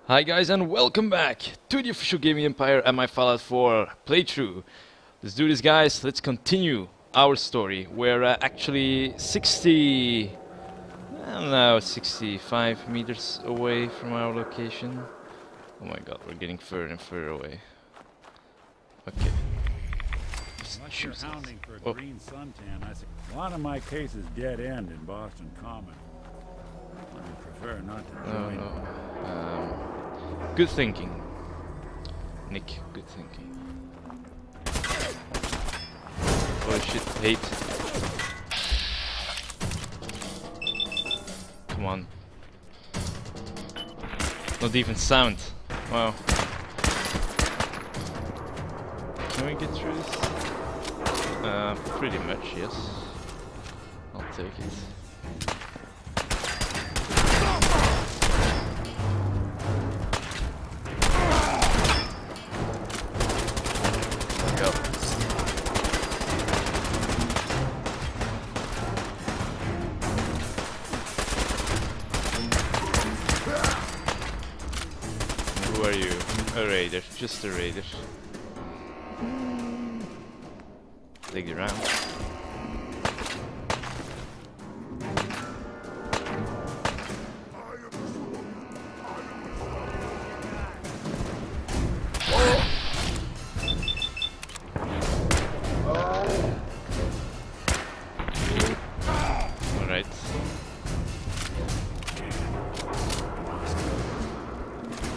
Hi guys and welcome back to the official gaming empire and my Fallout 4 playthrough. Let's do this guys, let's continue our story. We're actually 65 meters away from our location. Oh my god, we're getting further and further away. Okay. Unless you're hounding for a green suntan, I see a lot of my cases dead end in Boston Common. I prefer not to join. Good thinking. Nick, good thinking. Oh shit, hate. Come on. Not even sound. Wow. Can we get through this? Pretty much, yes. I'll take it. Go. Who are you? A raider, just a raider. Take the round. Alright.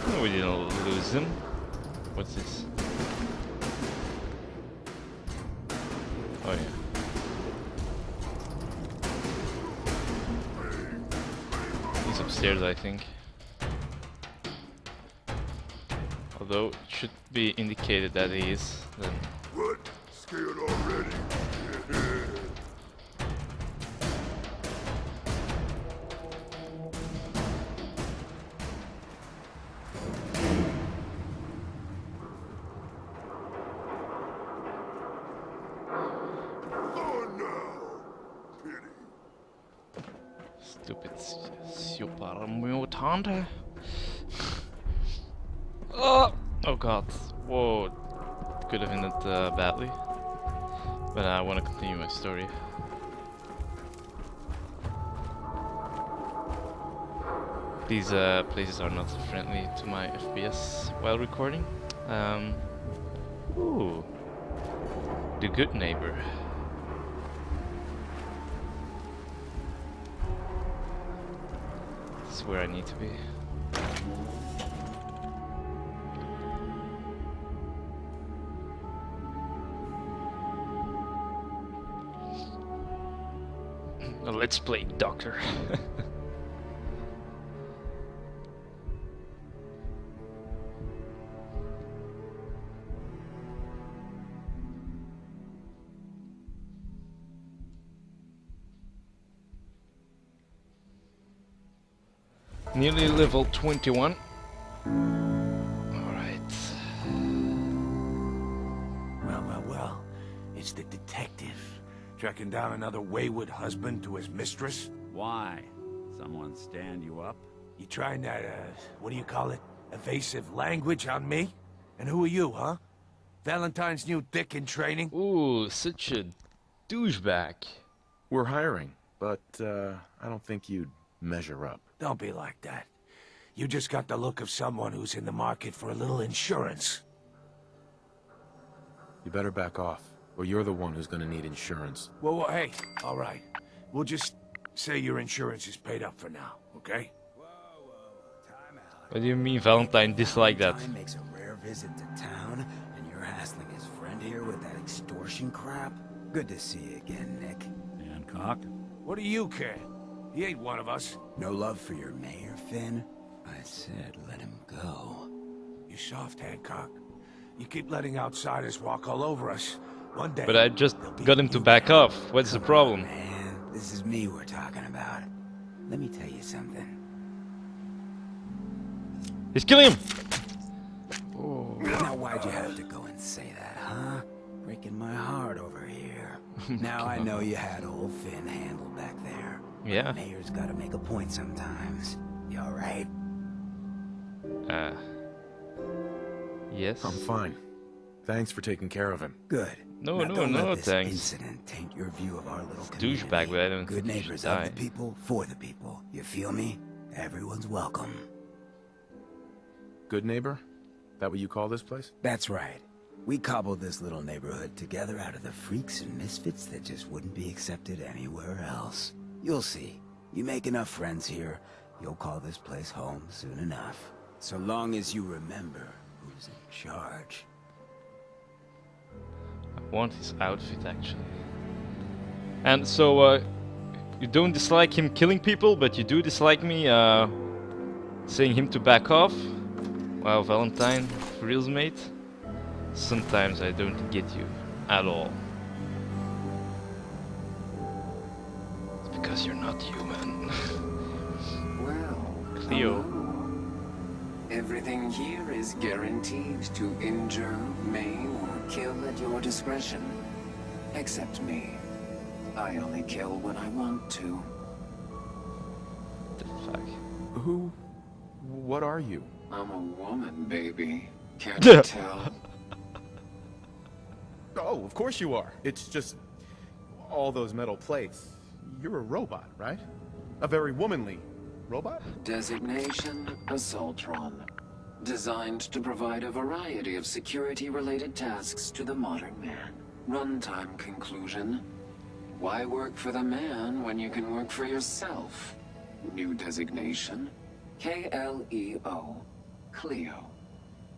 No, we didn't lose him. What's this? Oh yeah. He's upstairs, I think. Although it should be indicated that he is. Then. What? Scared already? Oh no! Pity. Stupid super mutant. Oh god. Whoa. Could have ended badly. But I want to continue my story. These places are not friendly to my FPS while recording. Ooh. The good neighbor. This is where I need to be. Let's play doctor. Nearly level 21. Alright. Well. It's the detective. Tracking down another wayward husband to his mistress. Why? Someone stand you up? You trying that, what do you call it? Evasive language on me? And who are you, huh? Valentine's new dick in training? Ooh, such a douchebag. We're hiring, but I don't think you'd measure up. Don't be like that. You just got the look of someone who's in the market for a little insurance. You better back off, or you're the one who's gonna need insurance. Well, hey, all right. We'll just say your insurance is paid up for now, okay? Time out. What do you mean Valentine dislike that? Valentine makes a rare visit to town, and you're hassling his friend here with that extortion crap? Good to see you again, Nick. Hancock? What do you care? He ain't one of us. No love for your mayor, Finn? I said let him go. You soft, Hancock. You keep letting outsiders walk all over us. One day... But I just they'll be got him to you back again. off. What's the problem? Man, this is me we're talking about. Let me tell you something. He's killing him! Now why'd you have to go and say that, huh? Breaking my heart over here. Now I know you had old Finn handled back there. Yeah. Mayor's gotta make a point sometimes. You alright? Yes. I'm fine. Thanks for taking care of him. Good. No, Now, no, don't no, let this thanks. incident taint your view of our little Douchebag, community. but I don't Good think he should neighbors die. of the people, for the people. You feel me? Everyone's welcome. Good neighbor? That what you call this place? That's right. We cobbled this little neighborhood together out of the freaks and misfits that just wouldn't be accepted anywhere else. You'll see. You make enough friends here, you'll call this place home soon enough. So long as you remember who's in charge. I want his outfit actually. And so, you don't dislike him killing people, but you do dislike me saying him to back off? Wow, Valentine, for reals, mate? Sometimes I don't get you at all. It's because you're not human. Well, Cleo. hello. Everything here is guaranteed to injure, maim, or kill at your discretion. Except me. I only kill when I want to. The fuck? Who? What are you? I'm a woman, baby. Can't you tell? Oh, of course you are. It's just all those metal plates. You're a robot, right? A very womanly robot? Designation, Assaultron. Designed to provide a variety of security-related tasks to the modern man. Runtime conclusion. Why work for the man when you can work for yourself? New designation. KLEO. Cleo.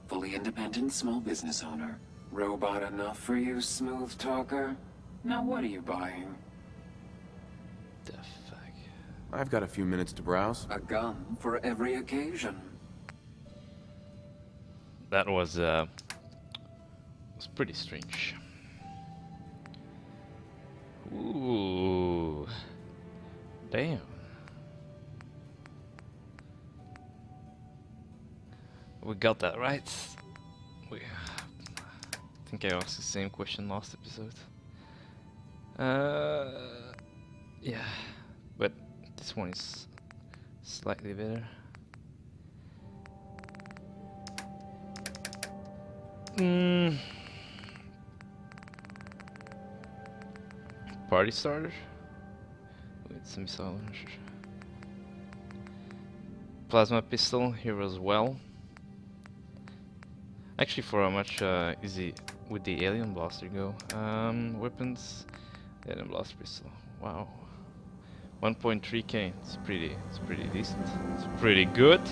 Fully independent small business owner. Robot enough for you, smooth talker? Now what are you buying? The fuck? I've got a few minutes to browse. A gun for every occasion. That was pretty strange. Ooh. Damn. We got that right. I think I asked the same question last episode. Yeah, but this one is slightly better. Party starter with some missile launcher. Plasma pistol here as well. Actually, for how much would the alien blaster go? Weapons, alien blaster pistol. Wow, 1.3k. It's pretty decent. It's pretty good.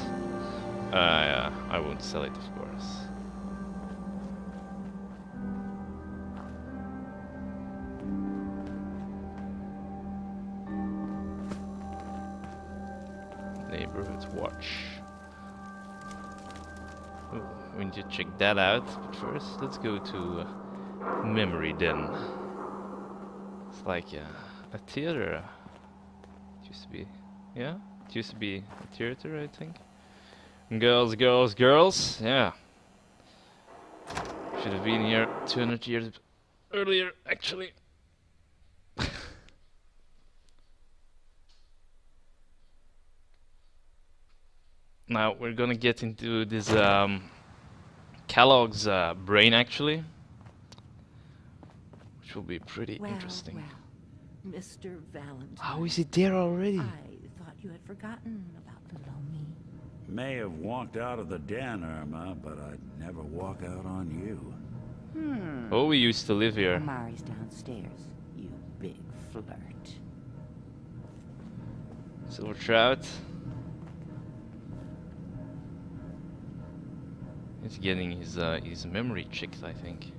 Yeah, I won't sell it, of course. Neighborhood watch. Ooh, we need to check that out, but first let's go to memory den. It's like a theater. It used to be, yeah? It used to be a theater, I think. Girls, girls, girls, yeah. Should have been here 200 years earlier, actually. Now we're gonna get into this Kellogg's brain, actually, which will be pretty interesting. Well, Mr. Valentine. How is it there already? I thought you had forgotten about little me. May have walked out of the den, Irma, but I'd never walk out on you. Oh, we used to live here. Amari's downstairs, you big flirt. Silver trout. He's getting his memory checked, I think.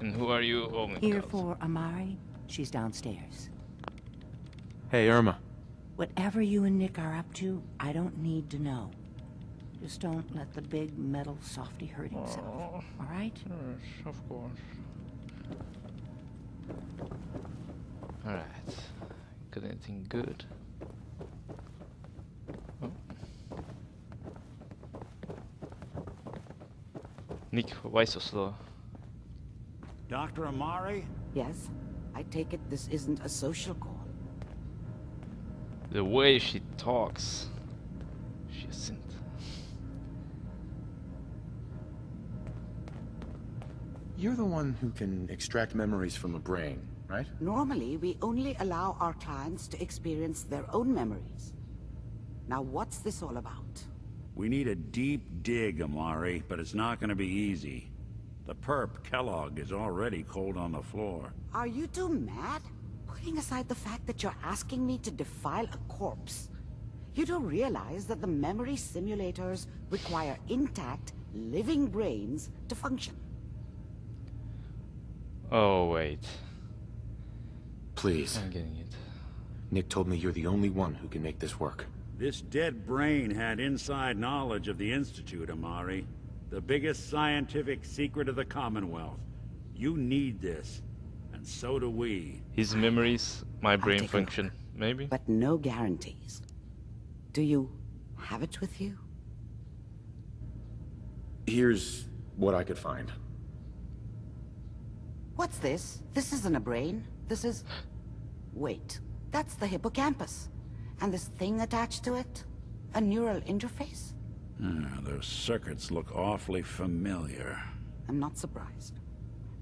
And who are you? Oh my Here god. for Amari, she's downstairs. Hey, Irma. Whatever you and Nick are up to, I don't need to know. Just don't let the big metal softy hurt himself, all right? Yes, of course. Alright. Got anything good? Oh. Nick, why so slow? Dr. Amari? Yes? I take it this isn't a social call. The way she talks. you synth. You're the one who can extract memories from a brain, right? Normally, we only allow our clients to experience their own memories. Now, what's this all about? We need a deep dig, Amari, but it's not gonna be easy. The perp, Kellogg, is already cold on the floor. Are you two mad? Putting aside the fact that you're asking me to defile a corpse, you don't realize that the memory simulators require intact, living brains to function. Oh, wait. Please. I'm getting it. Nick told me you're the only one who can make this work. This dead brain had inside knowledge of the Institute, Amari. The biggest scientific secret of the Commonwealth. You need this, and so do we. His memories, my brain take a function, maybe? But no guarantees. Do you have it with you? Here's what I could find. What's this? This isn't a brain. This is... Wait, that's the hippocampus. And this thing attached to it? A neural interface? Those circuits look awfully familiar. I'm not surprised.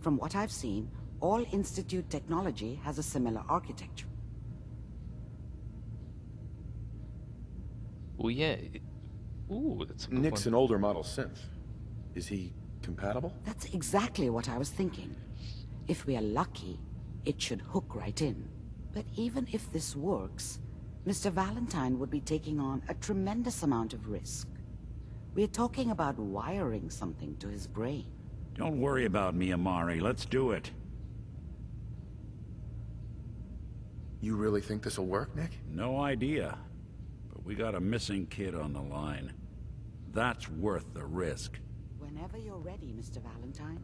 From what I've seen, all Institute technology has a similar architecture. Oh yeah. Ooh, that's a good Nick's one. an older model synth. Is he compatible? That's exactly what I was thinking. If we are lucky, it should hook right in. But even if this works, Mr. Valentine would be taking on a tremendous amount of risk. We're talking about wiring something to his brain. Don't worry about me, Amari. Let's do it. You really think this'll work, Nick? No idea. But we got a missing kid on the line. That's worth the risk. Whenever you're ready, Mr. Valentine.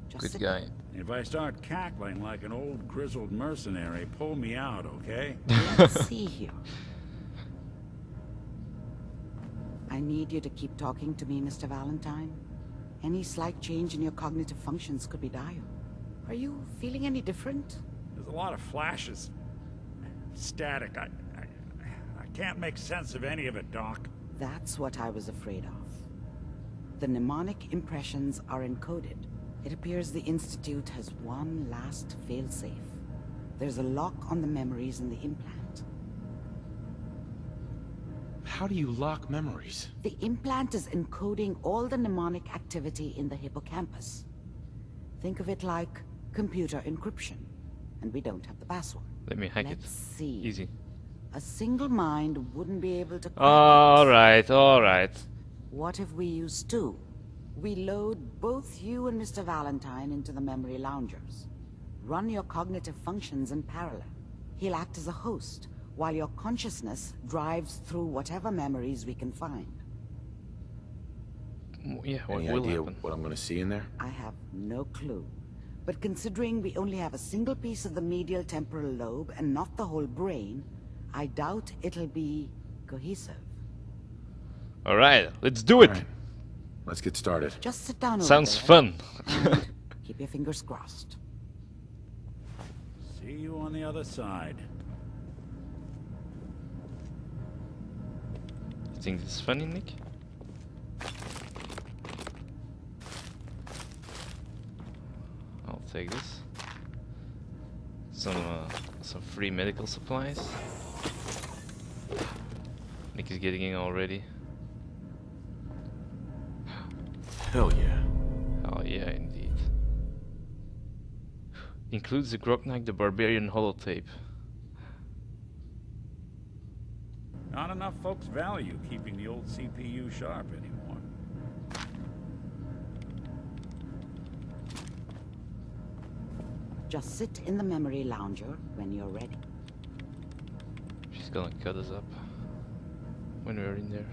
Just Good sit guy. down. If I start cackling like an old grizzled mercenary, pull me out, okay? Let's see here. I need you to keep talking to me, Mr. Valentine. Any slight change in your cognitive functions could be dire. Are you feeling any different? There's a lot of flashes. Static. I can't make sense of any of it, Doc. That's what I was afraid of. The mnemonic impressions are encoded. It appears the Institute has one last failsafe. There's a lock on the memories in the implant. How do you lock memories? The implant is encoding all the mnemonic activity in the hippocampus. Think of it like computer encryption. And we don't have the password. Let me hack Let's it. see. Easy. A single mind wouldn't be able to crack it. Alright, alright. What if we use two? We load both you and Mr. Valentine into the memory loungers. Run your cognitive functions in parallel. He'll act as a host, while your consciousness drives through whatever memories we can find. Yeah, what Any will idea happen? what I'm gonna see in there? I have no clue. But considering we only have a single piece of the medial temporal lobe and not the whole brain, I doubt it'll be cohesive. Alright, let's do it! All right. Let's get started. Just sit down over Sounds there fun. and keep your fingers crossed. See you on the other side. You think this is funny, Nick? I'll take this. Some free medical supplies. Nick is getting in already. Hell yeah. Oh yeah, indeed. Includes the Grognak the Barbarian holotape. Not enough folks value keeping the old CPU sharp anymore. Just sit in the memory lounger when you're ready. She's gonna cut us up when we're in there.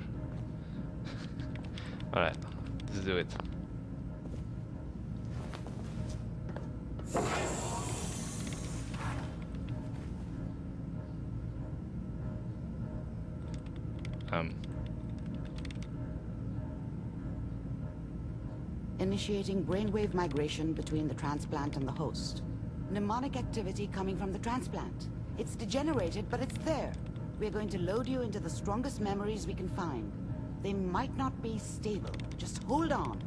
Alright, let's do it. Initiating brainwave migration between the transplant and the host. Mnemonic activity coming from the transplant. It's degenerated, but it's there. We're going to load you into the strongest memories we can find. They might not be stable. Just hold on.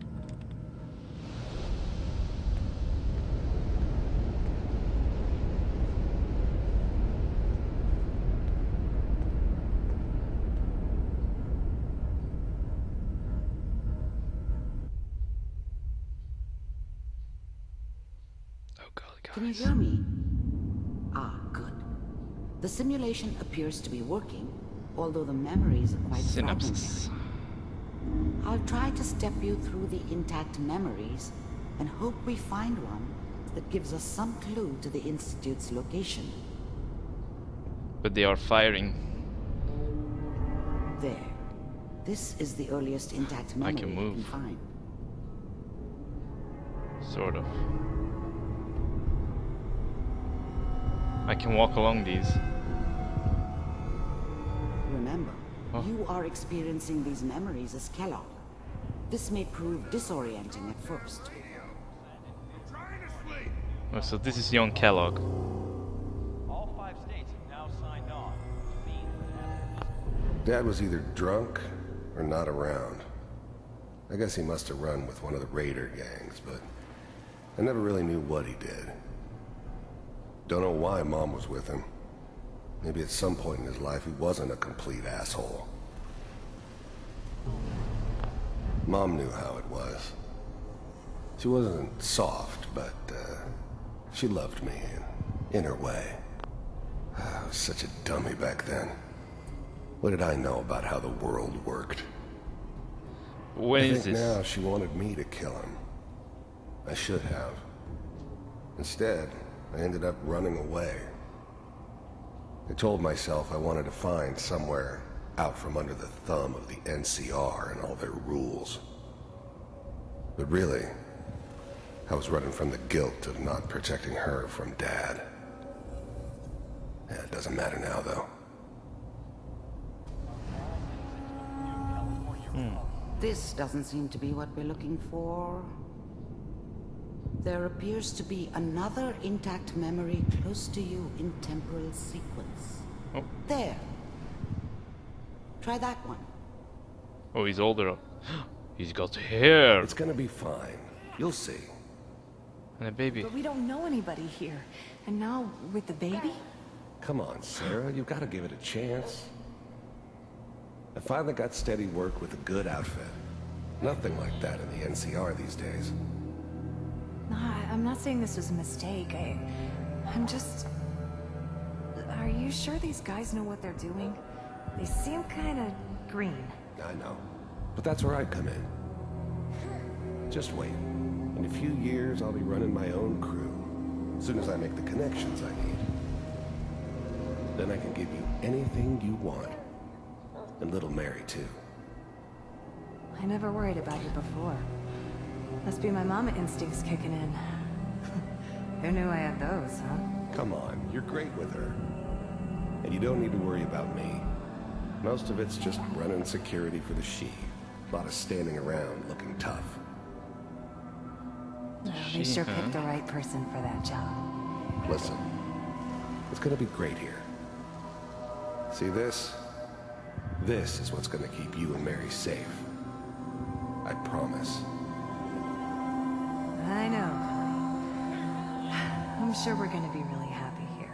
Oh god, guys. Can you hear me? Ah, good. The simulation appears to be working, although the memories are quite fragmented. Synapses. I'll try to step you through the intact memories and hope we find one that gives us some clue to the Institute's location. But they are firing. There. This is the earliest intact memory can you move. can find. Sort of. I can walk along these. Remember, Oh. you are experiencing these memories as Kellogg. This may prove disorienting at first. Oh, so this is young Kellogg. All 5 states have now signed on. Dad was either drunk or not around. I guess he must have run with one of the raider gangs, but I never really knew what he did. Don't know why Mom was with him. Maybe at some point in his life he wasn't a complete asshole. Mom knew how it was. She wasn't soft, but she loved me in her way. I was such a dummy back then. What did I know about how the world worked? When I is think this? now she wanted me to kill him. I should have. Instead, I ended up running away. I told myself I wanted to find somewhere out from under the thumb of the NCR and all their rules. But really, I was running from the guilt of not protecting her from Dad. Yeah, it doesn't matter now, though. This doesn't seem to be what we're looking for. There appears to be another intact memory close to you in temporal sequence. Oh. There. Try that one. Oh, he's older. He's got hair It's gonna be fine. You'll see. and a baby. But we don't know anybody here. And now, with the baby? Come on, Sarah, you've got to give it a chance. I finally got steady work with a good outfit. Nothing like that in the NCR these days. No, I'm not saying this was a mistake. I'm just... Are you sure these guys know what they're doing? They seem kind of green. I know. But that's where I come in. Just wait. In a few years, I'll be running my own crew. As soon as I make the connections I need. Then I can give you anything you want. And little Mary, too. I never worried about you before. Must be my mama instincts kicking in. Who knew I had those, huh? Come on, you're great with her. And you don't need to worry about me. Most of it's just running security for the she. A lot of standing around looking tough. Well, they sure picked the right person for that job. Listen, it's gonna be great here. See this? This is what's gonna keep you and Mary safe. I promise. I know. I'm sure we're gonna be really happy here.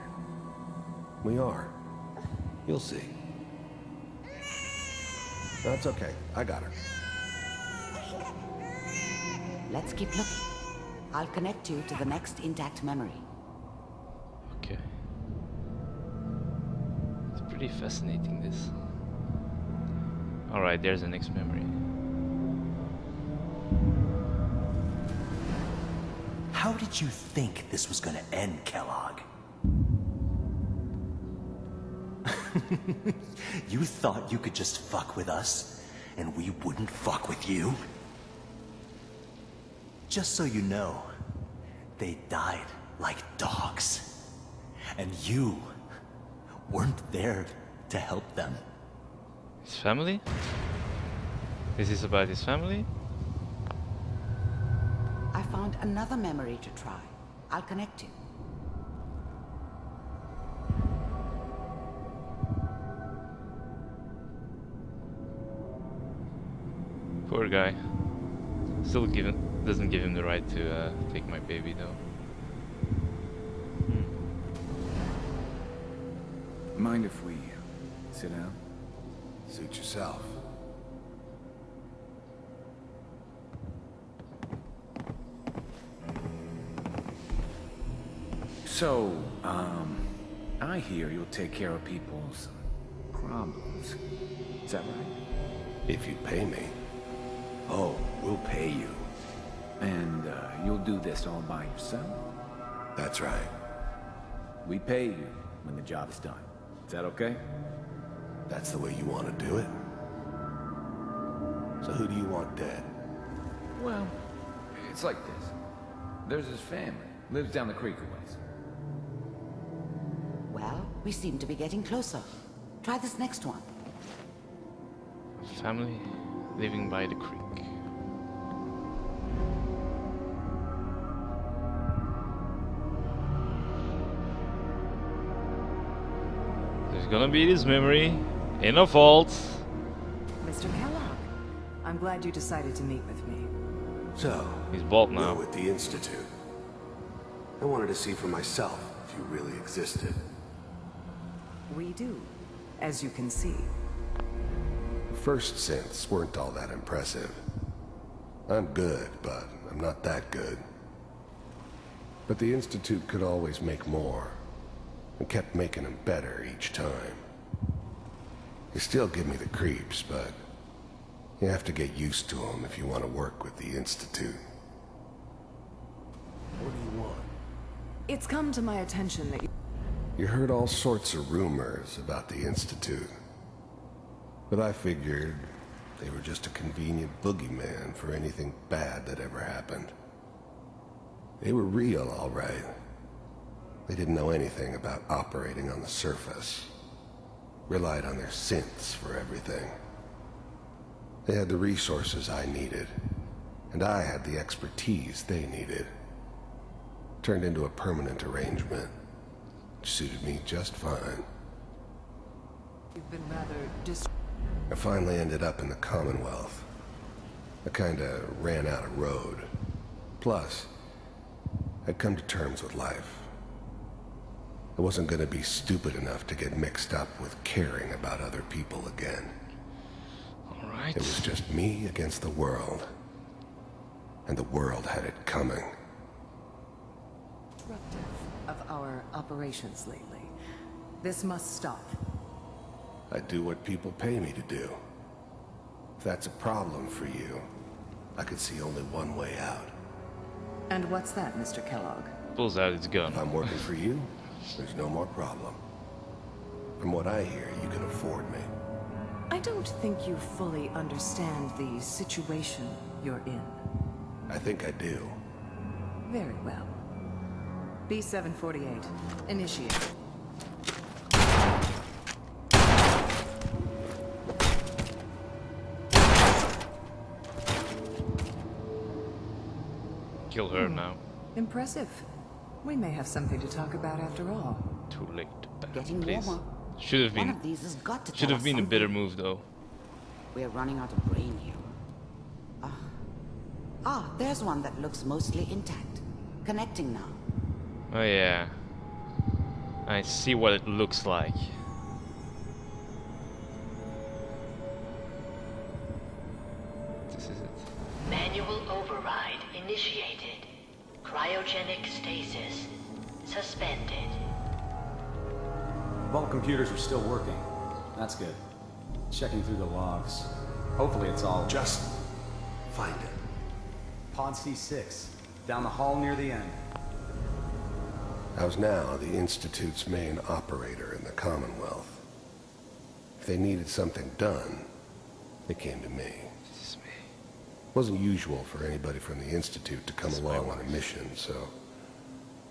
We are. You'll see. That's okay. I got her. Let's keep looking. I'll connect you to the next intact memory. Okay. It's pretty fascinating, this. Alright, there's the next memory. How did you think this was gonna end, Kellogg? You thought you could just fuck with us, and we wouldn't fuck with you? Just so you know, they died like dogs. And you weren't there to help them. His family? Is this about his family? I found another memory to try. I'll connect you. Poor guy. Still doesn't give him the right to take my baby though. Mind if we sit down? Suit yourself. So, I hear you'll take care of people's problems. Is that right? If you pay me. Oh, we'll pay you. And, you'll do this all by yourself? That's right. We pay you when the job is done. Is that okay? That's the way you want to do it? So who do you want dead? Well, it's like this. There's his family. Lives down the creek a ways. Well, we seem to be getting closer. Try this next one. Family living by the creek. There's gonna be this memory in a vault. Mr. Kellogg, I'm glad you decided to meet with me. So, He's bald you're now. with the Institute. I wanted to see for myself if you really existed. We do, as you can see. The first synths weren't all that impressive. I'm good, but I'm not that good. But the Institute could always make more, and kept making them better each time. They still give me the creeps, but you have to get used to them if you want to work with the Institute. What do you want? It's come to my attention that You heard all sorts of rumors about the Institute. But I figured they were just a convenient boogeyman for anything bad that ever happened. They were real, all right. They didn't know anything about operating on the surface. Relied on their synths for everything. They had the resources I needed, and I had the expertise they needed. Turned into a permanent arrangement, which suited me just fine. you've been rather I finally ended up in the Commonwealth. I kinda ran out of road. Plus, I'd come to terms with life. I wasn't gonna be stupid enough to get mixed up with caring about other people again. Alright. It was just me against the world. And the world had it coming. disruptive of our operations lately. This must stop. I do what people pay me to do. If that's a problem for you, I could see only one way out. And what's that, Mr. Kellogg? Pulls out his gun. If I'm working for you, there's no more problem. From what I hear, you can afford me. I don't think you fully understand the situation you're in. I think I do. Very well. B-748, initiate. Kill her now. Impressive. We may have something to talk about after all. Too late. Getting Please. warmer. Should have One been. of these has got to Should tell have us been a better something. move though. We're running out of brain here. There's one that looks mostly intact. Connecting now. Oh yeah. I see what it looks like. This is it. Manual override initiated. Cryogenic stasis suspended. Vault computers are still working. That's good. Checking through the logs. Hopefully it's all... Just find it. Pod C6. Down the hall near the end. I was now the Institute's main operator in the Commonwealth. If they needed something done, they came to me. This is me. Wasn't usual for anybody from the Institute to come along on a mission, so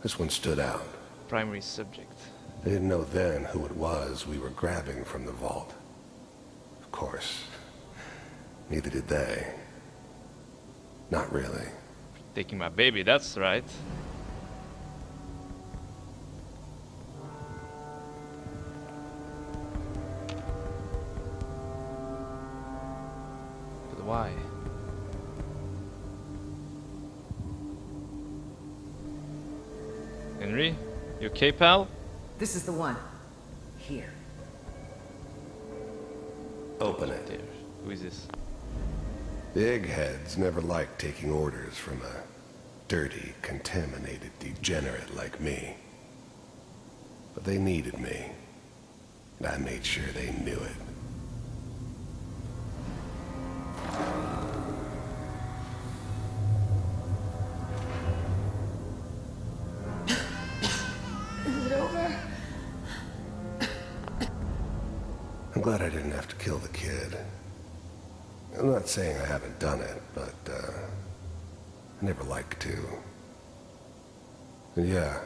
this one stood out. Primary subject. I didn't know then who it was we were grabbing from the vault. Of course, neither did they. Not really. Taking my baby, that's right. But why? Henry? You okay, pal? This is the one. Here. Open it. There. Who is this? The eggheads never liked taking orders from a dirty, contaminated degenerate like me. But they needed me, and I made sure they knew it. Is it over? I'm glad I didn't have to kill the kid. I'm not saying I haven't done it, but, I never like to. And yeah,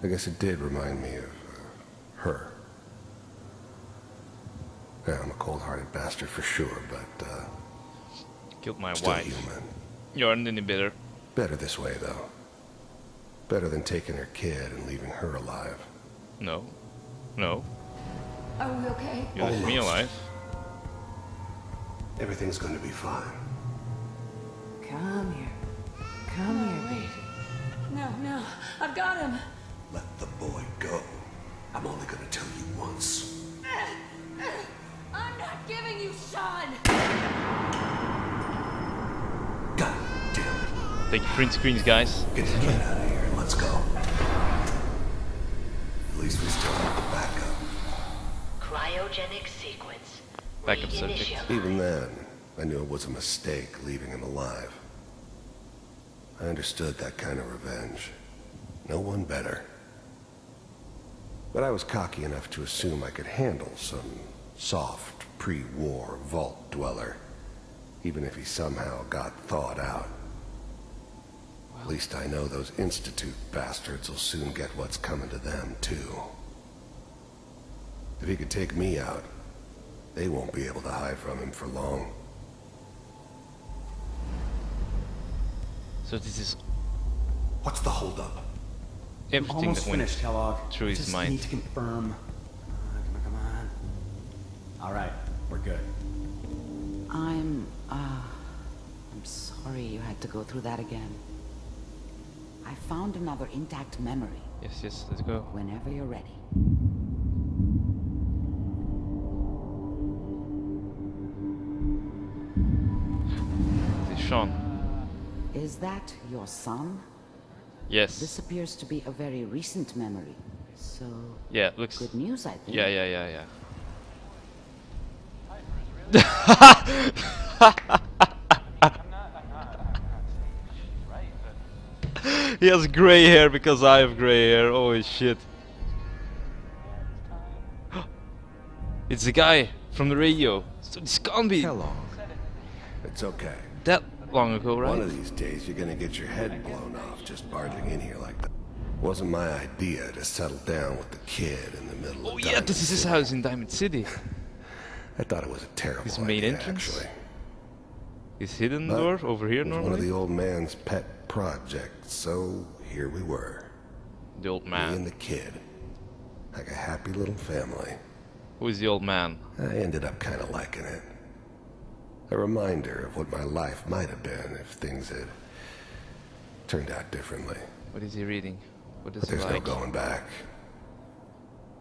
I guess it did remind me of, her. Yeah, I'm a cold-hearted bastard for sure, but, Killed my still wife. human. You aren't any better. Better this way, though. Better than taking her kid and leaving her alive. No. No. Are we okay? You left me alive. Everything's going to be fine. Come here. Come here, baby. No, I've got him. Let the boy go. I'm only going to tell you once. I'm not giving you Sean. God damn it. Take print screens, guys. Get the kid out of here and let's go. At least we still have the backup. Cryogenic sequence. Backup subject. Even then, I knew it was a mistake leaving him alive. I understood that kind of revenge. No one better. But I was cocky enough to assume I could handle some soft, pre-war vault dweller, even if he somehow got thawed out. At least I know those Institute bastards will soon get what's coming to them, too. If he could take me out, they won't be able to hide from him for long. So this is What's the holdup? everything Almost that went finished, Kellogg. through his Just mind. need to confirm. Come on. All right, we're good. I'm sorry you had to go through that again. I found another intact memory. Yes, let's go. Whenever you're ready. This is Sean. Is that your son? Yes. This appears to be a very recent memory. So, Yeah, it looks... good news, I think. Yeah. He has gray hair because I have gray hair. Holy shit. It's the guy from the radio. So this can't be Kellogg. It's okay. that long ago, right? One of these days you're gonna get your head blown off just barging in here like that. Wasn't my idea to settle down with the kid in the middle of Yeah, this is his house in Diamond City. I thought it was a terrible His main idea, entrance? actually. His hidden But door over here it was one of normally? the old man's pet projects, so here we were. The old Me man. and the kid. Like a happy little family. Who is the old man? I ended up kind of liking it. A reminder of what my life might have been if things had turned out differently. What is he reading? What is But it there's like? no going back.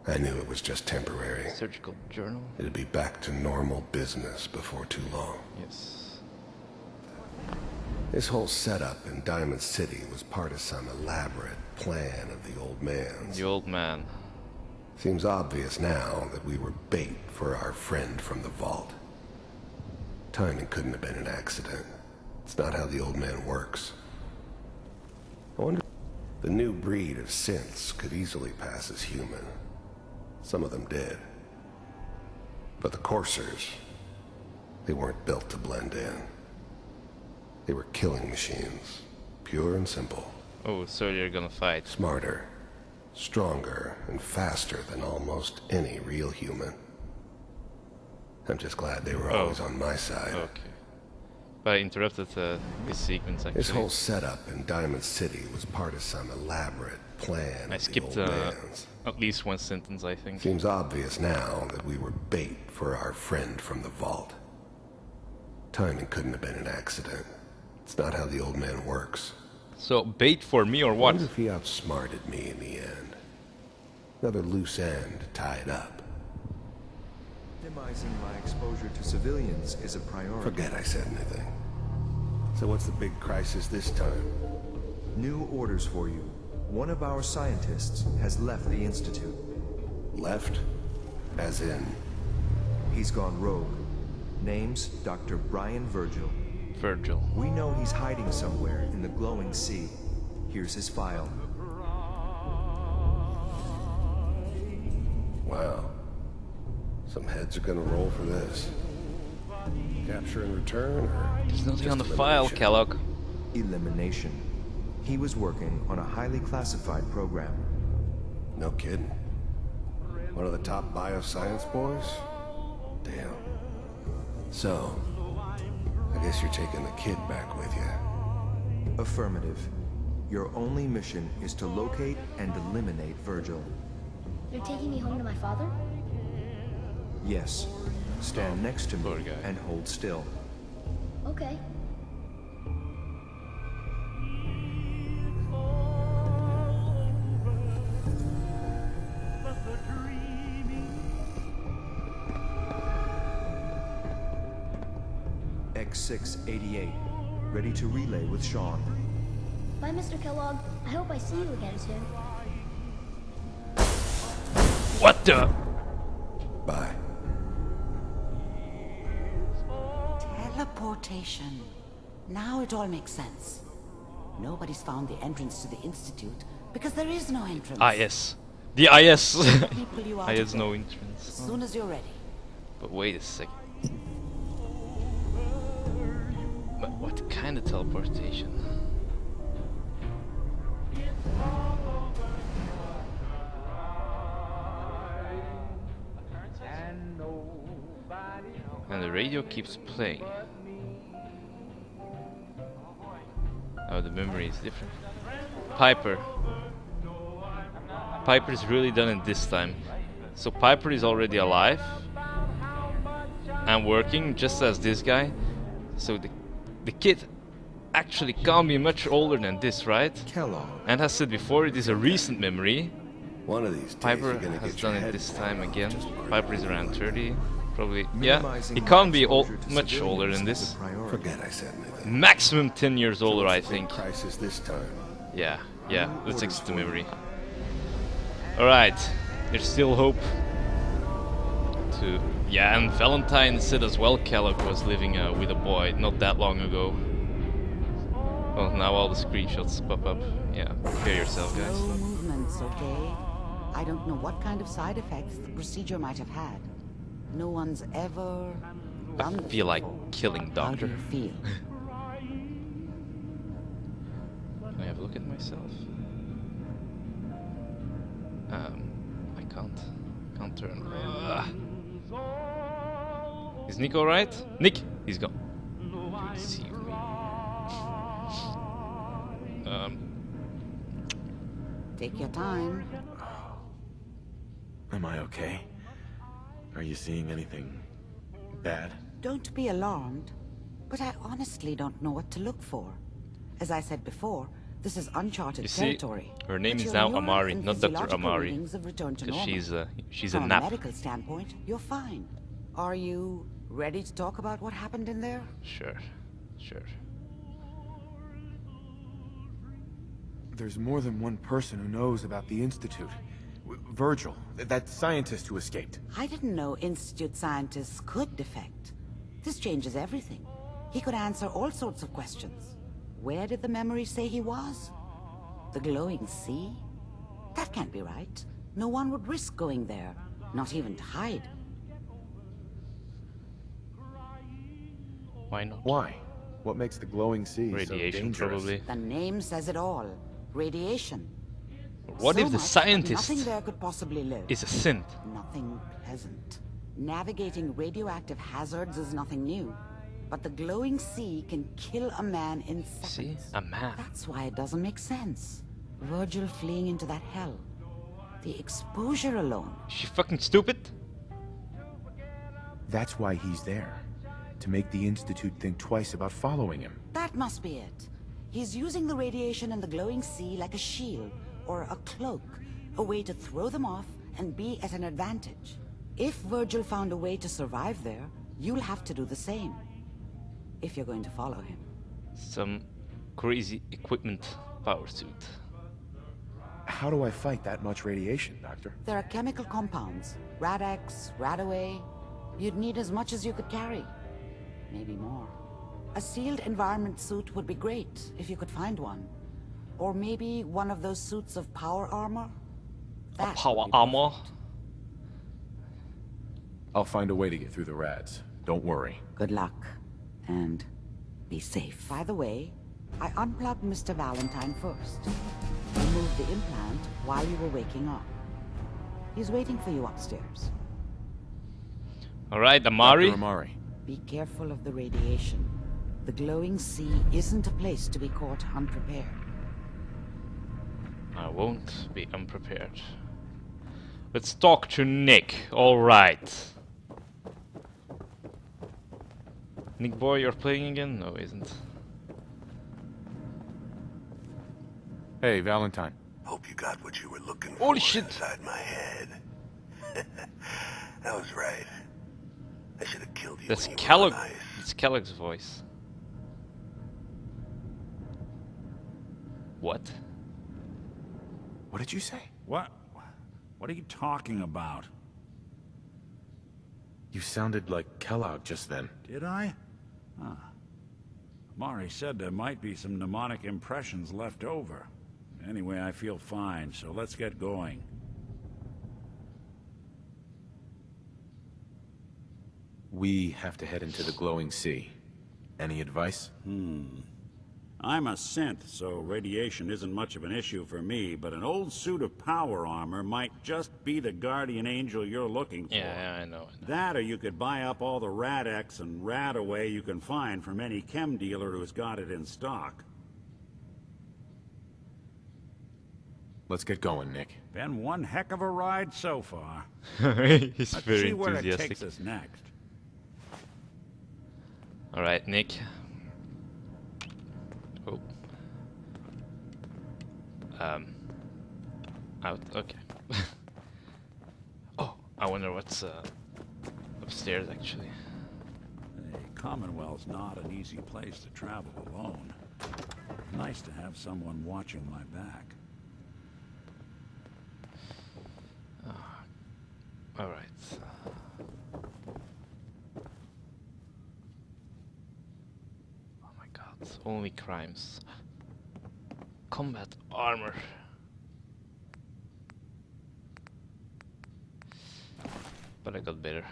I knew it was just temporary. Surgical journal? It'd be back to normal business before too long. Yes. This whole setup in Diamond City was part of some elaborate plan of the old man's. The old man. Seems obvious now that we were bait for our friend from the vault. Timing couldn't have been an accident. It's not how the old man works. I wonder... The new breed of synths could easily pass as human. Some of them did. But the coursers, they weren't built to blend in. They were killing machines, pure and simple. Oh, so you're gonna fight. Smarter, stronger, and faster than almost any real human. I'm just glad they were always on my side. Okay. But I interrupted this sequence actually. This whole setup in Diamond City was part of some elaborate plan I of the skipped old man's. at least one sentence, I think. Seems obvious now that we were bait for our friend from the vault. Timing couldn't have been an accident. It's not how the old man works. So, bait for me or I what? wonder if he outsmarted me in the end. Another loose end tied up. Minimizing my exposure to civilians is a priority. Forget I said anything. So what's the big crisis this time? New orders for you. One of our scientists has left the Institute. Left? As in? He's gone rogue. Name's Dr. Brian Virgil. Virgil. We know he's hiding somewhere in the glowing sea. Here's his file. Wow. Some heads are gonna roll for this. Capture and return, or there's nothing just on the file, elimination? Kellogg. Elimination. He was working on a highly classified program. No kidding. One of the top bioscience boys? Damn. So, I guess you're taking the kid back with you. Affirmative. Your only mission is to locate and eliminate Virgil. You're taking me home to my father? Yes. Stand next to me and hold still. Okay. X688. Ready to relay with Sean. Bye, Mr. Kellogg. I hope I see you again soon. What the? Bye. Teleportation. Now it all makes sense. Nobody's found the entrance to the Institute because there is no entrance. Ah, yes. The IS. People you out IS of no there entrance. as soon as you're ready. But wait a second. But what kind of teleportation? And the radio keeps playing. Oh, the memory is different. Piper. Piper's really done it this time. So Piper is already alive and working just as this guy. So the kid actually can't be much older than this, right? Kellogg. And as said before, it is a recent memory. One of these days Piper you're gonna has get your done it head this blown time off again. just barking. Piper is around 30, probably. Yeah, Minimizing he my can't be exposure to much older than civilians is this. a priority. Forget I said anything. Maximum 10 years older, I What's the big think. crisis this time? Yeah, let's exit the memory. Alright, there's still hope. Yeah, and Valentine said as well Kellogg was living with a boy not that long ago. Well, now all the screenshots pop up. Yeah, prepare yourself, guys. Slow movements, okay? I don't know what kind of side effects the procedure might have had. No one's ever I feel like killing How do Doctor. you feel? Can I have a look at myself? I can't turn. Is Nick alright? Nick! He's gone. See me. Take your time. Am I okay? Are you seeing anything bad? Don't be alarmed, but I honestly don't know what to look for. As I said before, this is uncharted You see, territory. her name But is your now neural Amari, and not Dr. physiological Amari. readings have returned to Because normal. she's a From nap. a medical standpoint, you're fine. Are you ready to talk about what happened in there? Sure. There's more than one person who knows about the Institute. Virgil, that scientist who escaped. I didn't know Institute scientists could defect. This changes everything. He could answer all sorts of questions. Where did the memory say he was? The glowing sea? That can't be right. No one would risk going there, not even to hide. Why not? Why? What makes the glowing sea Radiation, so dangerous? probably. The name says it all. Radiation. What So if the much that scientist nothing there could possibly live. is a synth? Nothing pleasant. Navigating radioactive hazards is nothing new. But the glowing sea can kill a man in seconds. See? A man. That's why it doesn't make sense. Virgil fleeing into that hell. The exposure alone. Is she fucking stupid? That's why he's there. to make the Institute think twice about following him. That must be it. He's using the radiation in the glowing sea like a shield or a cloak, a way to throw them off and be at an advantage. If Virgil found a way to survive there, you'll have to do the same, if you're going to follow him. Some crazy equipment power suit. How do I fight that much radiation, Doctor? There are chemical compounds, Rad-X, Radaway. You'd need as much as you could carry, maybe more. A sealed environment suit would be great, if you could find one. Or maybe one of those suits of power armor? That Power armor? I'll find a way to get through the rads. Don't worry. Good luck. And be safe. By the way, I unplugged Mr. Valentine first. Removed the implant while you were waking up. He's waiting for you upstairs. Alright, Amari. Dr. Amari. Be careful of the radiation. The glowing sea isn't a place to be caught unprepared. I won't be unprepared. Let's talk to Nick. Alright. Nick boy, you're playing again? No, isn't. Hey, Valentine. Hope you got what you were looking for. Holy shit. Inside my head. I was right. I should have killed you. That's when you were Kellogg. on ice. It's Kellogg's voice. What? What did you say? What? What are you talking about? You sounded like Kellogg just then. Did I? Huh. Mari said there might be some mnemonic impressions left over. Anyway, I feel fine, so let's get going. We have to head into the glowing sea. Any advice? I'm a synth, so radiation isn't much of an issue for me, but an old suit of power armor might just be the guardian angel you're looking for. Yeah, I know. That, or you could buy up all the Rad-X and Radaway you can find from any chem dealer who's got it in stock. Let's get going, Nick. Been one heck of a ride so far. He's Let's very see where it enthusiastic. takes us next. Alright, Nick. Oh. Out. Okay. Oh, I wonder what's upstairs actually. Hey, Commonwealth's not an easy place to travel alone. Nice to have someone watching my back. Alright. Oh my god, only crimes. Combat armor. But I got better.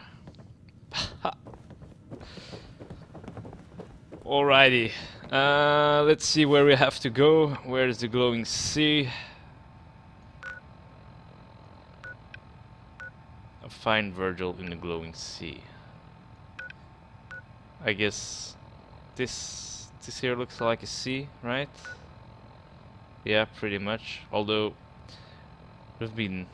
Alrighty. Let's see where we have to go. Where is the glowing sea? Find Virgil in the glowing sea. I guess this here looks like a sea, right? Yeah, pretty much. Although it would have been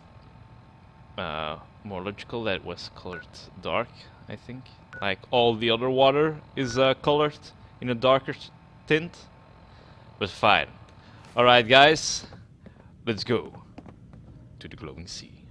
more logical that it was colored dark, I think. Like all the other water is colored in a darker tint. But fine. Alright guys, let's go to the glowing sea.